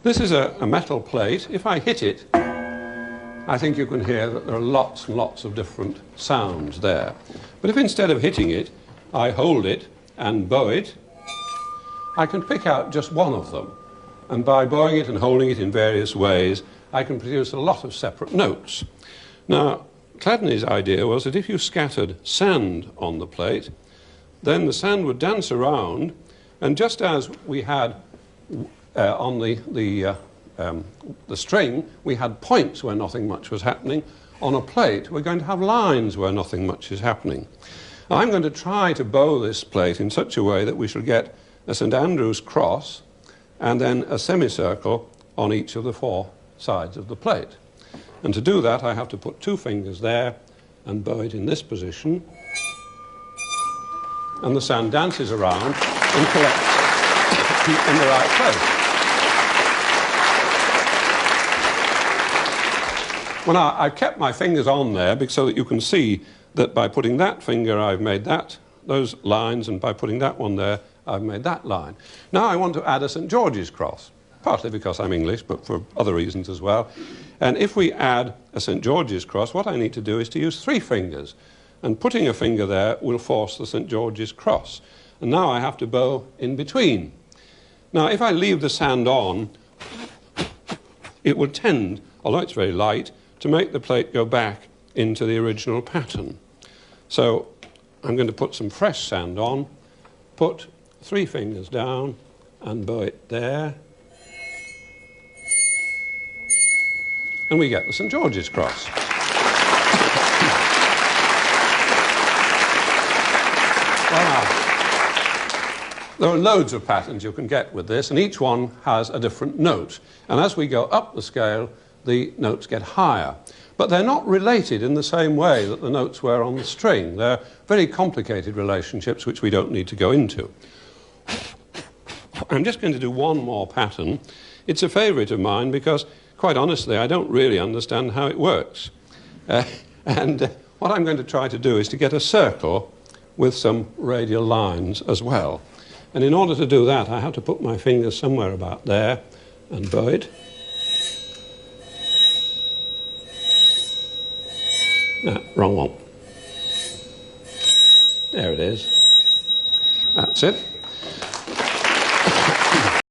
This is a metal plate. If I hit it, I think you can hear that there are lots and lots of different sounds there. But if instead of hitting it, I hold it and bow it, I can pick out just one of them. And by bowing it and holding it in various ways, I can produce a lot of separate notes. Now, Chladni's idea was that if you scattered sand on the plate, then the sand would dance around, and just as we had on the string, we had points where nothing much was happening. On a plate, we're going to have lines where nothing much is happening. Now, I'm going to try to bow this plate in such a way that we shall get a St. Andrew's cross and then a semicircle on each of the four sides of the plate. And to do that, I have to put two fingers there and bow it in this position. And the sand dances around and collects in the right place. Well, now, I've kept my fingers on there so that you can see that by putting that finger, I've made those lines, and by putting that one there, I've made that line. Now I want to add a St. George's cross, partly because I'm English, but for other reasons as well. And if we add a St. George's cross, what I need to do is to use three fingers. And putting a finger there will force the St. George's cross. And now I have to bow in between. Now, if I leave the sand on, it would tend, although it's very light, to make the plate go back into the original pattern. So I'm going to put some fresh sand on, put three fingers down and bow it there. And we get the St. George's cross. There are loads of patterns you can get with this, and each one has a different note. And as we go up the scale, the notes get higher. But they're not related in the same way that the notes were on the string. They're very complicated relationships which we don't need to go into. I'm just going to do one more pattern. It's a favourite of mine because, quite honestly, I don't really understand how it works. What I'm going to try to do is to get a circle with some radial lines as well. And in order to do that, I have to put my fingers somewhere about there and bow it. No, wrong one. There it is. That's it.